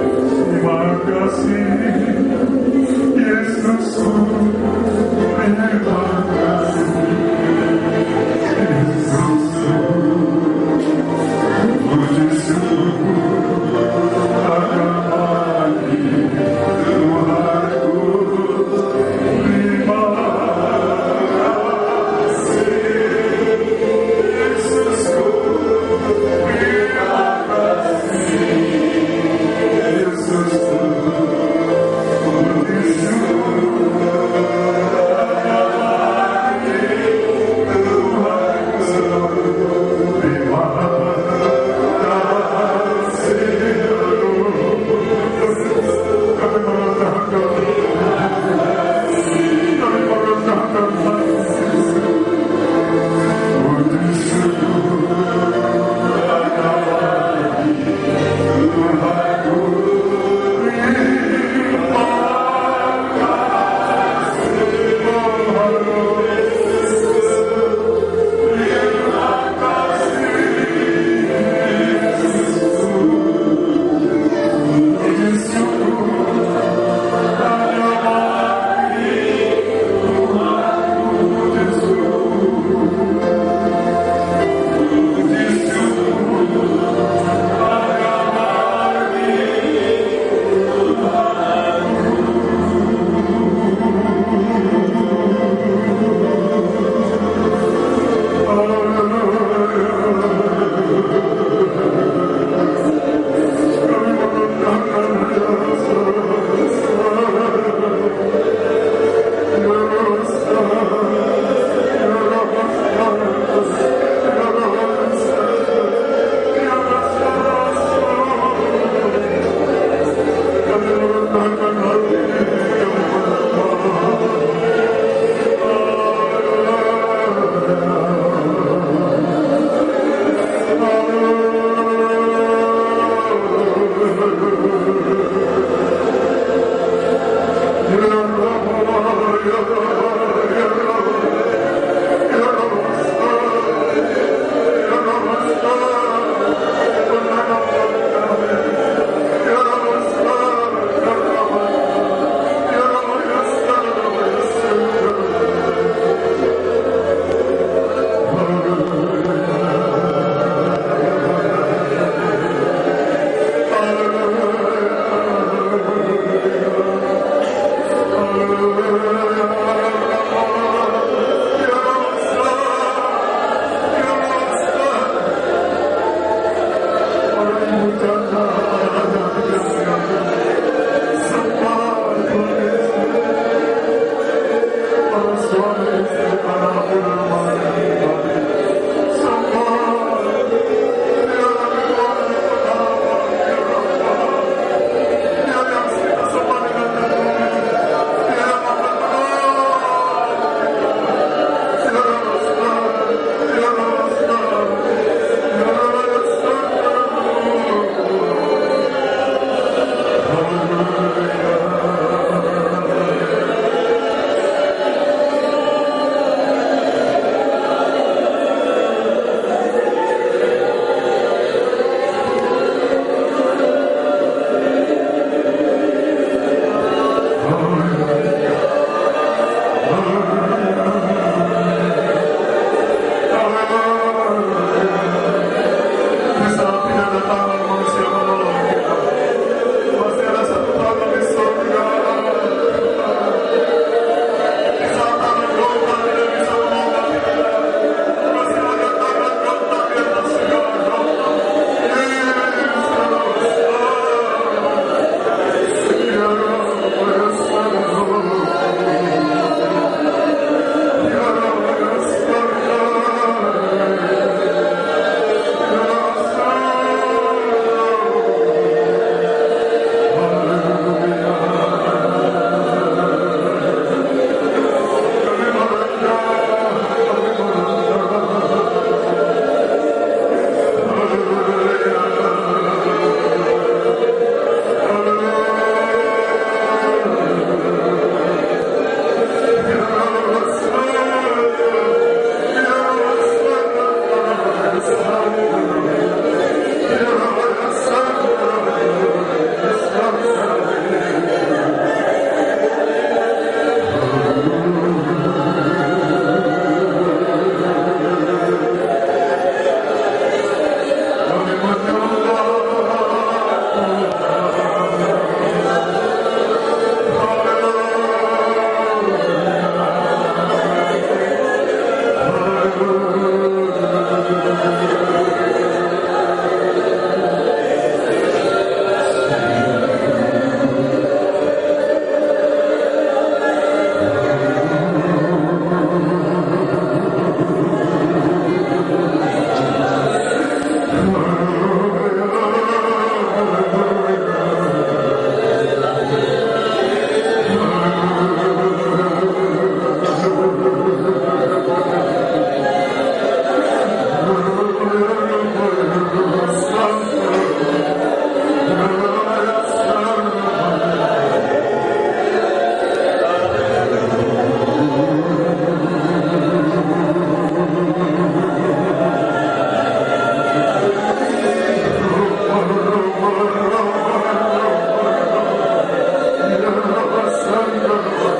Speaker 1: Terima kasih Yesusku, terima kasih Yesusku, puji syukur akan bagi Tuhanku. Terima kasih Yesusku, terima kasih Yesusku, puji syukur akan bagi Tuhanku. Terima kasih.
Speaker 3: Santo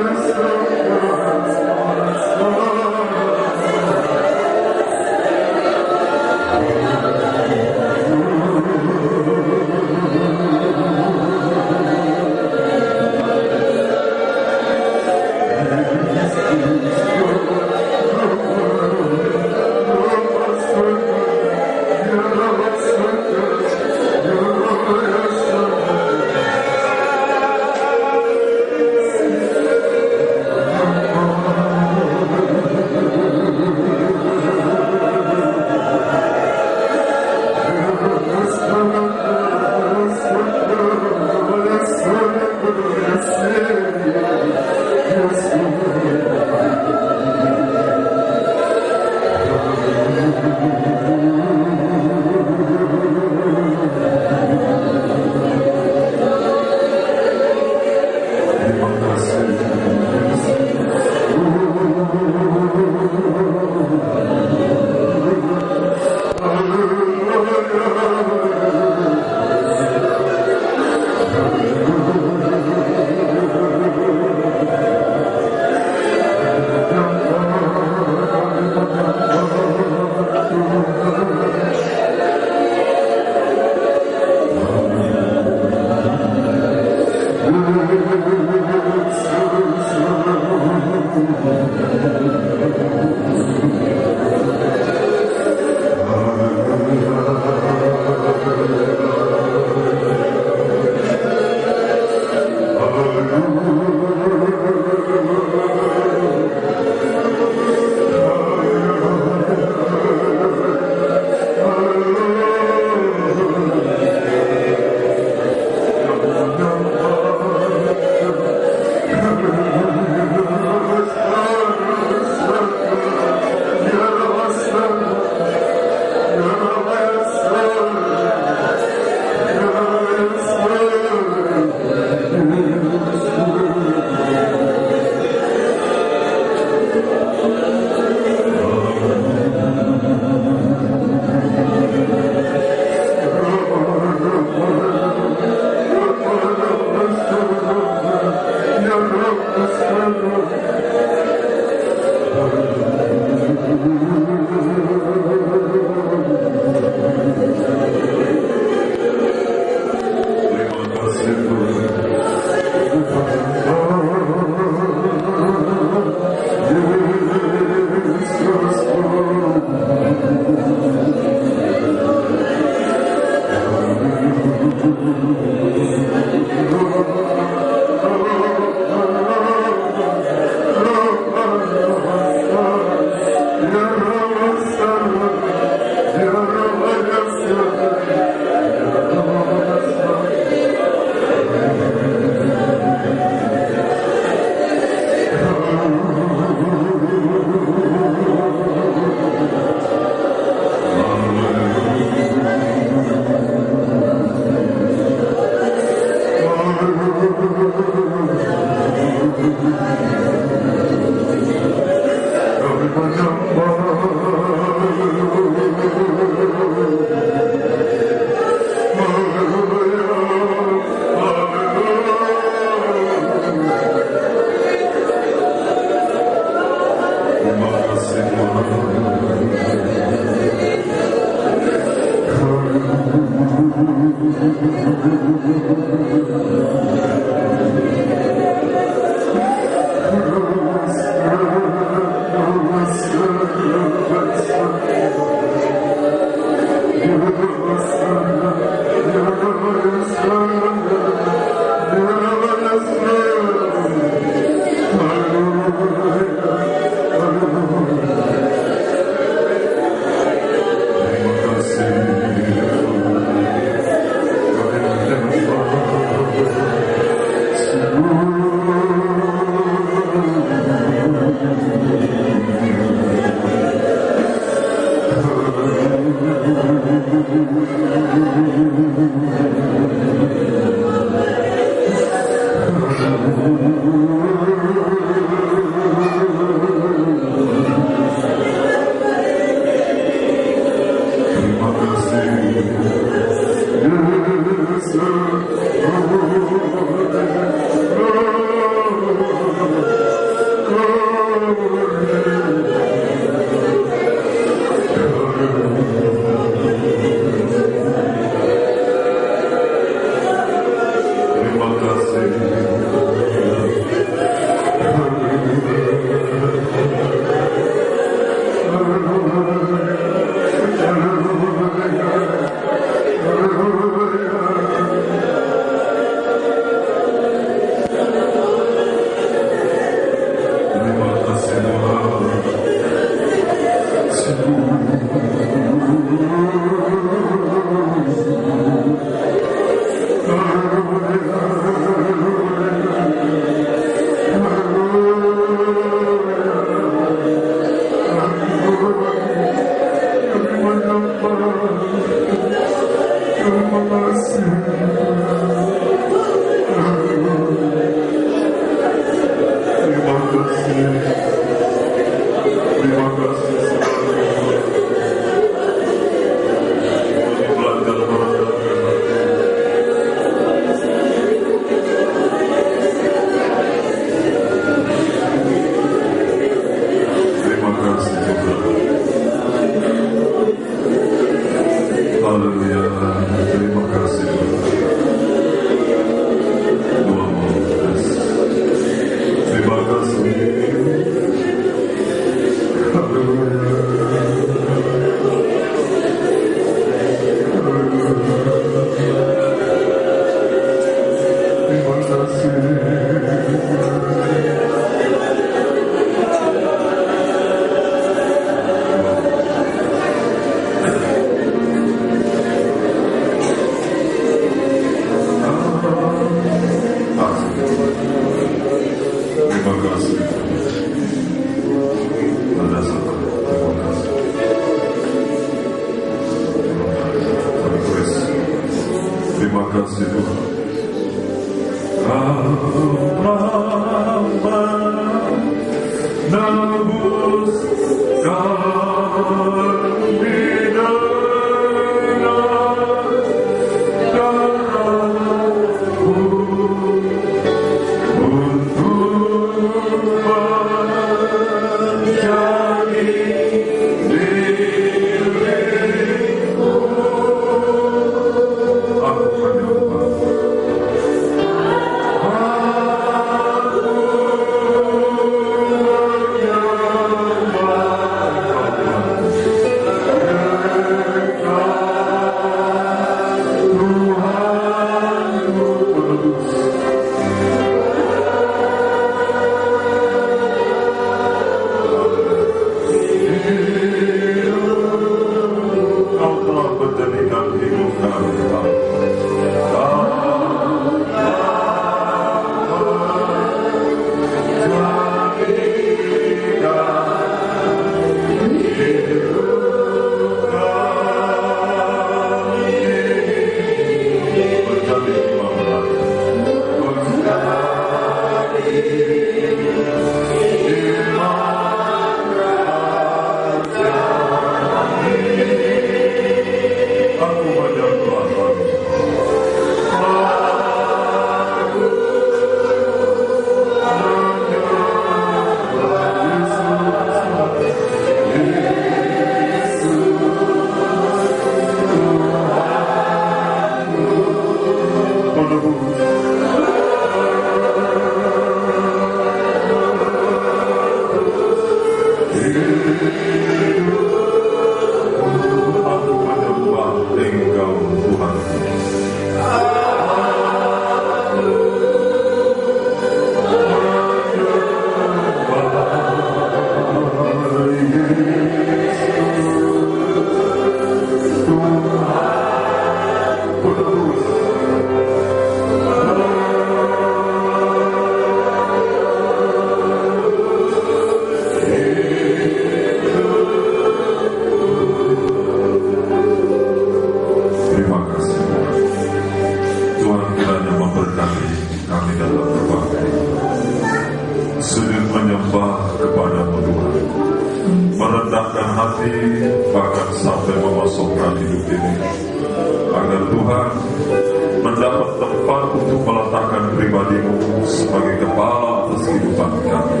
Speaker 1: berkorban untuk meletakkan pribadimu sebagai kepala atas kehidupan kami,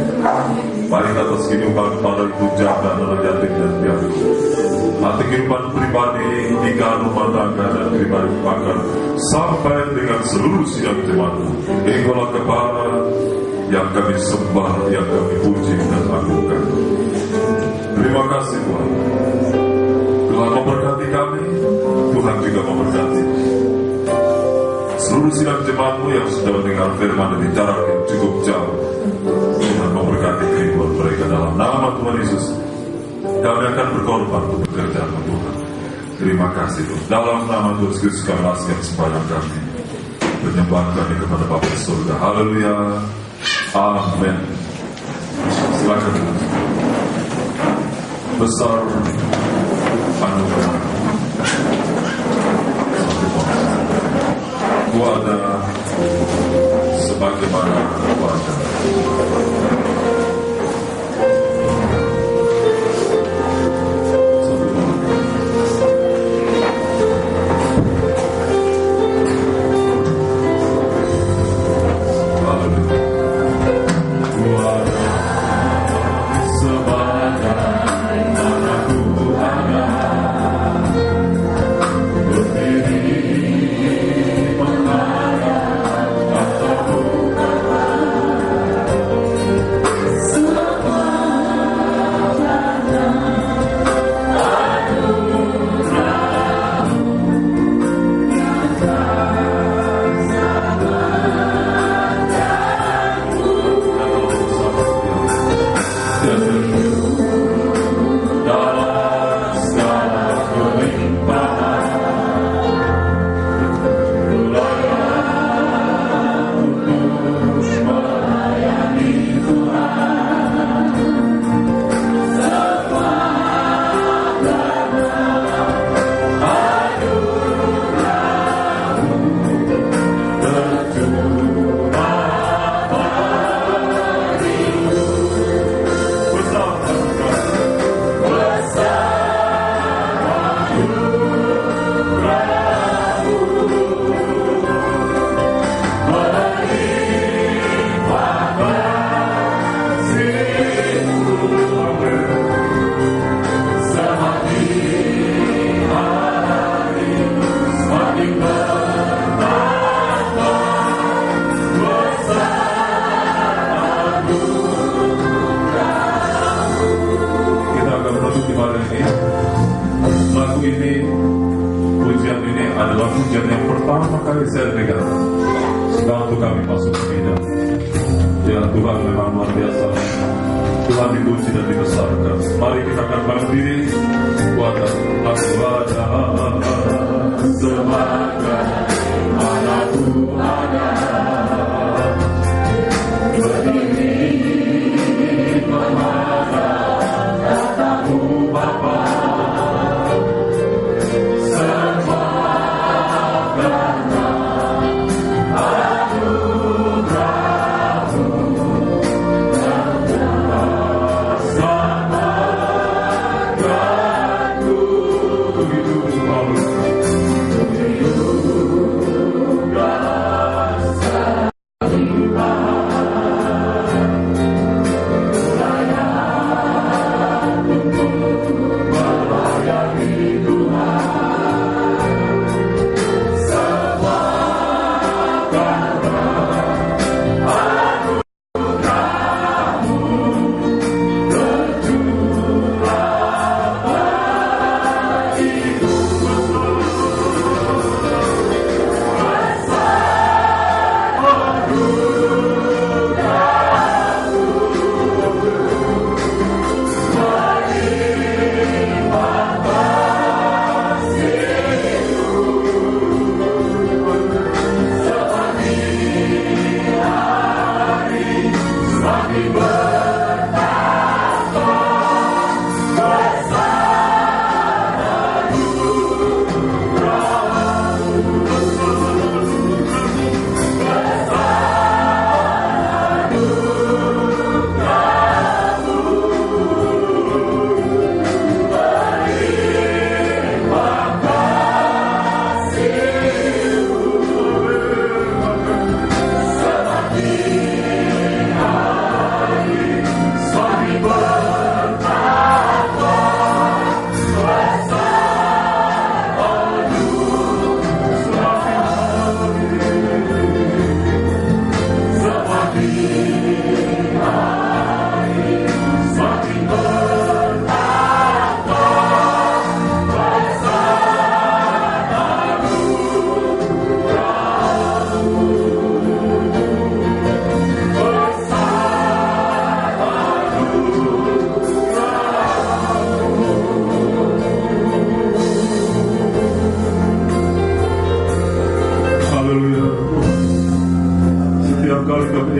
Speaker 1: baik atas kehidupan para ibu janda, anak yatim dan piatu, hati kehidupan pribadi, nikah, rumah tangga dan pribadi bahkan sampai dengan seluruh sidang jemaatmu. Engkaulah kepala yang kami sembah, yang kami puji dan agungkan. Terima kasih Tuhan, Tuhan memberkati kami, Tuhan juga memberkati seluruh sidang jemaatmu yang sudah mendengar firman dari jarak yang cukup jauh. Tuhan memberkati kehidupan mereka dalam nama Tuhan Yesus. Kami akan berkorban untuk pekerjaan Tuhan. Terima kasih Tuhan. Dalam nama Tuhan Yesus kami laskan sembahyang kami, penyembahan kami kepada Bapa di surga. Haleluya, amin. Silakan Tuhan. Besar anugerah ada sebagaimana wajah.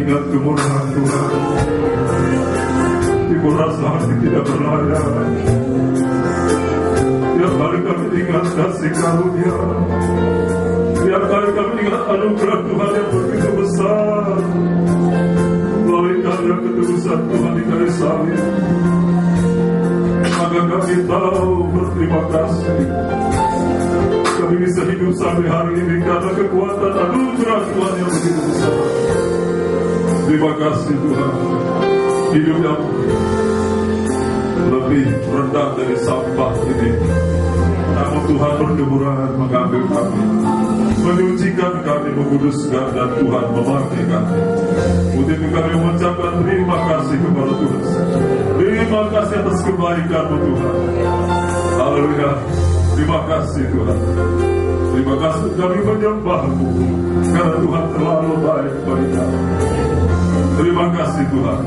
Speaker 1: ingat kemurahan Tuhan. Ibu rasa hati tidak berlayar. Tiap kali kami ingat kasih karunia, tiap kali kami ingat anugerah Tuhan yang begitu besar, melalui karya ketulusan Tuhan di kayu salib, maka kami tahu berterima kasih. Kami bisa hidup sampai hari ini karena kekuatan anugerah Tuhan yang begitu besar. Terima kasih Tuhan. Hidup yang lebih rendah dari sampah ini, namun Tuhan berkemurahan mengambil kami, menyucikan kami, menguduskan, dan Tuhan memakai kami. Untuk itu kami mengucapkan terima kasih kepada Tuhan. Terima kasih atas kebaikan-Mu Tuhan. Haleluya. Terima kasih Tuhan. Terima kasih kami menyembah-Mu, karena Tuhan terlalu baik bagi kami. Terima kasih Tuhan.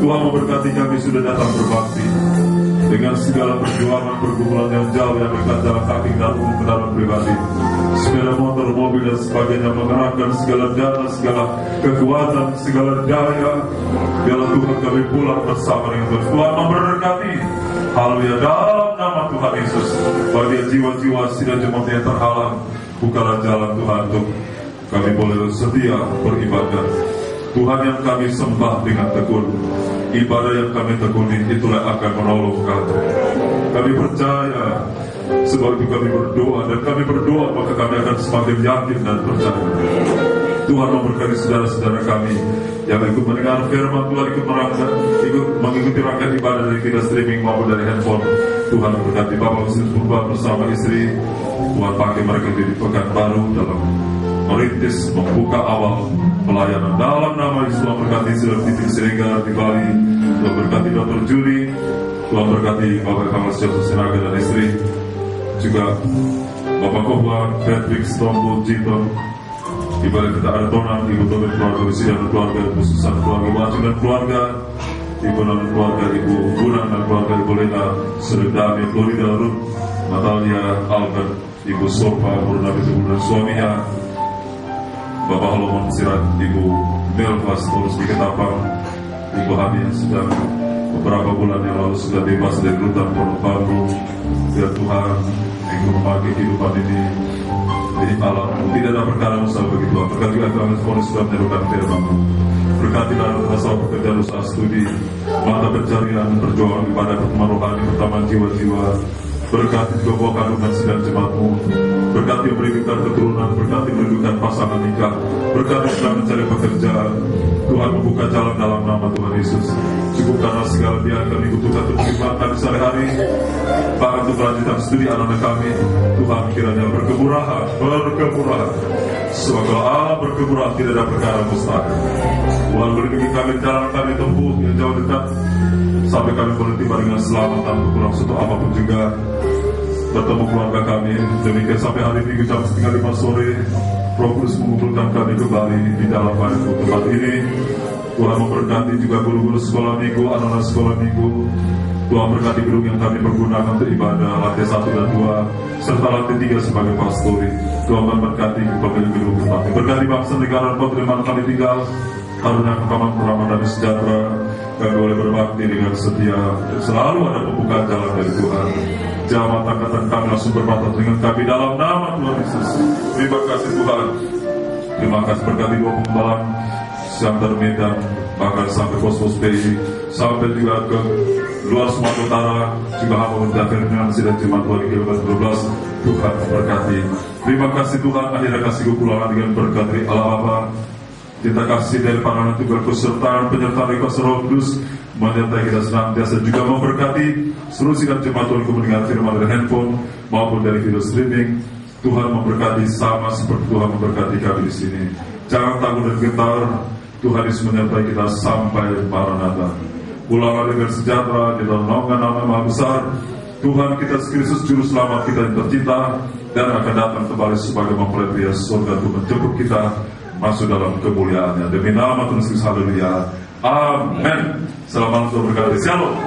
Speaker 1: Tuhan memberkati kami sudah datang berbakti dengan segala perjuangan pergumulan yang jauh yang dekat jalan kaki dan kendaraan pribadi, sepeda motor, mobil dan sebagainya, mengerahkan segala dana, segala kekuatan, segala daya. Biarlah Tuhan kami pulang bersama dengan Tuhan. Tuhan memberkati. Haleluya, dalam nama Tuhan Yesus. Bagi jiwa-jiwa sidang jemaat yang terhalang, bukalah jalan Tuhan untuk kami boleh setia beribadah. Tuhan yang kami sembah dengan tekun, ibadah yang kami tekuni itulah akan menolong kami. Kami percaya, sebab itu kami berdoa, dan kami berdoa maka kami akan semakin yakin dan percaya. Tuhan memberkati saudara-saudara kami yang ikut mendengar firman Tuhan, ikut mengikuti rangkaian ibadah dari video streaming maupun dari handphone. Tuhan memberkati Bapak Purba bersama istri. Tuhan pakai mereka di Pekanbaru dalam merintis membuka awal pelayanan. Dalam nama Yesus, Tuhan berkati Saudara Titik Siregar di Bali. Tuhan berkati Dr. Juli. Tuhan berkati Bapak Kamal Joseph Sinaga dan istri. Juga Bapak Kohwa, Patrick Stombo, Jito. Di balik kita ada Tonan, Ibu Tobin, keluarga Wisi dan keluarga, Ibu Susan, keluarga Wajib dan keluarga, Ibu dan keluarga, Ibu Bunang dan keluarga, Ibu Lena, Serdami, Florida, Ruth, Natalia, Albert, Ibu Sofa, Murna, Ibu dan suaminya, Bapak Holomon Sirat, Ibu Melvas, terus di Ketapang, Ibu Hani yang sedang beberapa bulan yang lalu sudah bebas dari rutan Pondok. Biar Tuhan yang memakai kehidupan ini jadi alam, tidak ada perkara usaha bagi Tuhan. Berkati agama sekolah sudah menyerukan firman-Mu. Berkati dalam masalah pekerjaan usaha studi, mata pencarian, perjuangan ibadah, pertemuan rohani, pertemuan jiwa-jiwa. Berkati juga buah kandungan sidang jemaat-Mu. Berkati memberikan keturunan, berkati menunjukkan pasangan nikah, berkati sedang mencari pekerjaan. Tuhan membuka jalan dalam nama Tuhan Yesus. Cukupkanlah segala dia yang kami butuhkan untuk kehidupan kami sehari-hari, bahkan untuk melanjutkan studi anak-anak kami. Tuhan kiranya berkemurahan. Sebab kalau Allah berkemurahan tidak ada perkara mustahil. Tuhan melindungi kami jalan kami tempuh yang jauh dekat, sampai kami boleh tiba dengan selamat tanpa kurang suatu apapun juga. Bertemu keluarga kami, demikian sampai hari Minggu jam 4:30 sore, Roh Kudus mengumpulkan kami kembali di dalam tempat ini. Tuhan memberkati juga guru-guru sekolah minggu, anak-anak sekolah minggu. Tuhan berkati gedung yang kami pergunakan untuk ibadah, lantai 1 dan 2, serta lantai 3 sebagai pastori. Tuhan memberkati pemilik gedung tempat ini. Berkati bangsa negara dan kota di mana kami tinggal, karunia keamanan dan sejahtera. Kami boleh berbakti dengan setia, selalu ada pembukaan jalan dari Tuhan. Jamaat angkatan kami langsung berbatas dengan kami dalam nama Tuhan Yesus. Terima kasih Tuhan. Terima kasih berkati dua pengembala Siantar Medan, bahkan sampai pos-pos PI, sampai juga ke luar Sumatera Utara, juga hamba mendaftar dengan sidang jemaat 2012. Tuhan memberkati. Terima kasih Tuhan. Akhirnya kasih pulangan dengan berkat dari Allah Bapa. Kita kasih dari pandangan Tuhan kesertaan penyertaan dari Kuasa Roh Kudus menyertai kita senantiasa, juga memberkati seluruh sidang jemaat Tuhan mendengar firman dari handphone maupun dari video streaming. Tuhan memberkati sama seperti Tuhan memberkati kami di sini. Jangan takut dan gentar. Tuhan Yesus menyertai kita sampai Maranatha. Pulanglah dengan sejahtera di dalam nama yang Maha Besar. Tuhan kita Kristus Juru Selamat kita yang tercinta, dan akan datang kembali sebagai mempelai pria surga untuk menjemput kita masuk dalam kemuliaannya. Demi nama Tuhan Yesus, haleluya. Amin. Selamat berkati. Shalom.